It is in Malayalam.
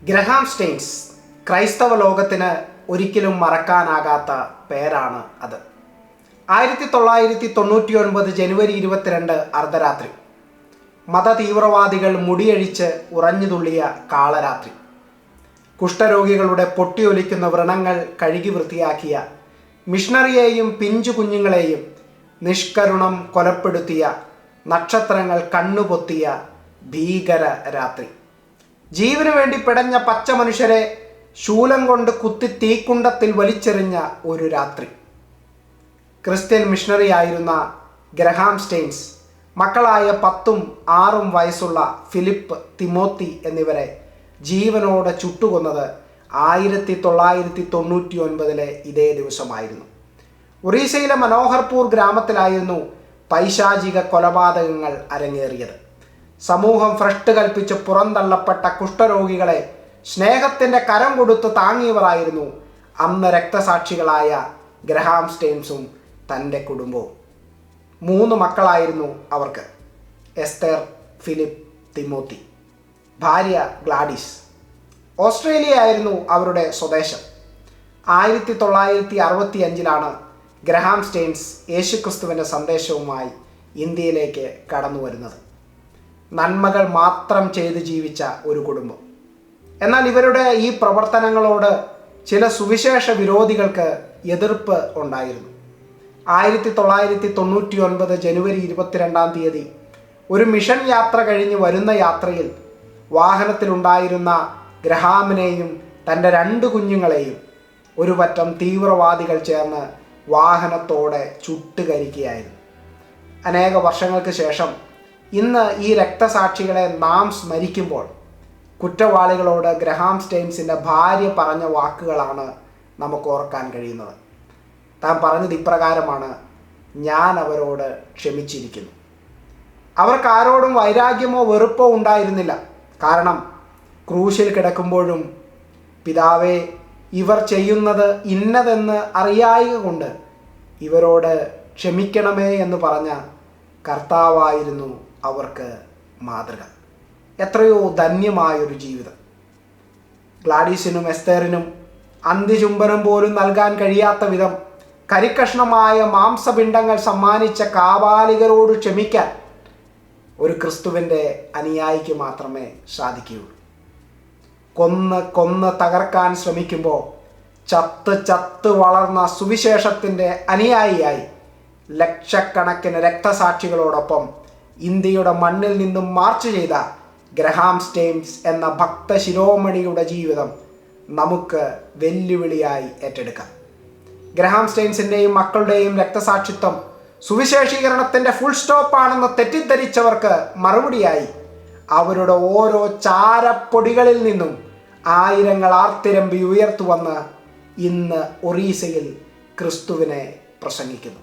ഗ്രഹാം സ്റ്റെയിൻസ് ക്രൈസ്തവ ലോകത്തിന് ഒരിക്കലും മറക്കാനാകാത്ത പേരാണ് അത്. 1999 ജനുവരി 22 അർദ്ധരാത്രി. മതതീവ്രവാദികൾ മുടിയഴിച്ച് ഉറഞ്ഞുതുള്ളിയ കാളരാത്രി. കുഷ്ഠരോഗികളുടെ പൊട്ടിയൊലിക്കുന്ന വ്രണങ്ങൾ കഴുകി വൃത്തിയാക്കിയ മിഷണറിയെയും പിഞ്ചു കുഞ്ഞുങ്ങളെയും നിഷ്കരുണം കൊലപ്പെടുത്തിയ നക്ഷത്രങ്ങൾ കണ്ണുപൊത്തിയ ഭീകര രാത്രി. ജീവന് വേണ്ടി പിടഞ്ഞ പച്ച മനുഷ്യരെ ശൂലം കൊണ്ട് കുത്തി തീക്കുണ്ടത്തിൽ വലിച്ചെറിഞ്ഞ ഒരു രാത്രി. ക്രിസ്ത്യൻ മിഷണറി ആയിരുന്ന ഗ്രഹാം സ്റ്റെയിൻസ് മക്കളായ 10ഉം 6ഉം വയസ്സുള്ള ഫിലിപ്പ്, തിമോത്തി എന്നിവരെ ജീവനോടെ ചുട്ടുകൊന്നത് 1999 ഇതേ ദിവസമായിരുന്നു. ഒറീസയിലെ മനോഹർപൂർ ഗ്രാമത്തിലായിരുന്നു പൈശാചിക കൊലപാതകങ്ങൾ അരങ്ങേറിയത്. സമൂഹം ഭ്രഷ്ട് കൽപ്പിച്ച് പുറന്തള്ളപ്പെട്ട കുഷ്ഠരോഗികളെ സ്നേഹത്തിൻ്റെ കരം കൊടുത്ത് താങ്ങിയവരായിരുന്നു അന്ന് രക്തസാക്ഷികളായ ഗ്രഹാം സ്റ്റെയിൻസും തൻ്റെ കുടുംബവും. 3 മക്കളായിരുന്നു അവർക്ക്: എസ്തർ, ഫിലിപ്പ്, തിമോത്തി. ഭാര്യ ഗ്ലാഡിസ്. ഓസ്ട്രേലിയ ആയിരുന്നു അവരുടെ സ്വദേശം. 1965 ഗ്രഹാം സ്റ്റെയിൻസ് യേശുക്രിസ്തുവിൻ്റെ സന്ദേശവുമായി ഇന്ത്യയിലേക്ക് കടന്നു വരുന്നത്. നന്മകൾ മാത്രം ചെയ്ത് ജീവിച്ച ഒരു കുടുംബം. എന്നാൽ ഇവരുടെ ഈ പ്രവർത്തനങ്ങളോട് ചില സുവിശേഷ വിരോധികൾക്ക് എതിർപ്പ് ഉണ്ടായിരുന്നു. 1999 ജനുവരി 22 ഒരു മിഷൻ യാത്ര കഴിഞ്ഞ് വരുന്ന യാത്രയിൽ വാഹനത്തിലുണ്ടായിരുന്ന ഗ്രഹാമിനെയും തൻ്റെ 2 കുഞ്ഞുങ്ങളെയും ഒരു പറ്റം തീവ്രവാദികൾ ചേർന്ന് വാഹനത്തോടെ ചുട്ടുകരിക്കുകയായിരുന്നു. അനേക വർഷങ്ങൾക്ക് ശേഷം ഇന്ന് ഈ രക്തസാക്ഷികളെ നാം സ്മരിക്കുമ്പോൾ കുറ്റവാളികളോട് ഗ്രഹാം സ്റ്റെയിൻസിൻ്റെ ഭാര്യ പറഞ്ഞ വാക്കുകളാണ് നമുക്ക് ഓർക്കാൻ കഴിയുന്നത്. താൻ പറഞ്ഞത് ഇപ്രകാരമാണ്: ഞാൻ അവരോട് ക്ഷമിച്ചിരിക്കുന്നു. അവർക്കാരോടും വൈരാഗ്യമോ വെറുപ്പോ ഉണ്ടായിരുന്നില്ല. കാരണം ക്രൂശിൽ കിടക്കുമ്പോഴും പിതാവേ, ഇവർ ചെയ്യുന്നത് ഇന്നതെന്ന് അറിയായക കൊണ്ട് ഇവരോട് ക്ഷമിക്കണമേ എന്ന് പറഞ്ഞ കർത്താവായിരുന്നു അവർക്ക് മാതൃക. എത്രയോ ധന്യമായൊരു ജീവിതം. ഗ്ലാഡീസിനും എസ്തേറിനും അന്ത്യചുംബനം പോലും നൽകാൻ കഴിയാത്ത വിധം കരിക്കഷ്ണമായ മാംസപിണ്ഡങ്ങൾ സമ്മാനിച്ച കാപാലികരോട് ക്ഷമിക്കാൻ ഒരു ക്രിസ്തുവിൻ്റെ അനുയായിക്ക് മാത്രമേ സാധിക്കുകയുള്ളൂ. കൊന്ന് തകർക്കാൻ ശ്രമിക്കുമ്പോൾ ചത്ത് വളർന്ന സുവിശേഷത്തിൻ്റെ അനുയായിയായി ലക്ഷക്കണക്കിന് രക്തസാക്ഷികളോടൊപ്പം ഇന്ത്യയുടെ മണ്ണിൽ നിന്നും മാർച്ച് ചെയ്ത ഗ്രഹാം സ്റ്റെയിൻസ് എന്ന ഭക്ത ശിരോമണിയുടെ ജീവിതം നമുക്ക് വെല്ലുവിളിയായി ഏറ്റെടുക്കാം. ഗ്രഹാം സ്റ്റെയിൻസിൻ്റെയും മക്കളുടെയും രക്തസാക്ഷിത്വം സുവിശേഷീകരണത്തിൻ്റെ ഫുൾ സ്റ്റോപ്പാണെന്ന് തെറ്റിദ്ധരിച്ചവർക്ക് മറുപടിയായി അവരുടെ ഓരോ ചാരപ്പൊടികളിൽ നിന്നും ആയിരങ്ങൾ ആർത്തിരമ്പി ഉയർത്തുവന്ന് ഇന്ന് ഒറീസയിൽ ക്രിസ്തുവിനെ പ്രസംഗിക്കുന്നു.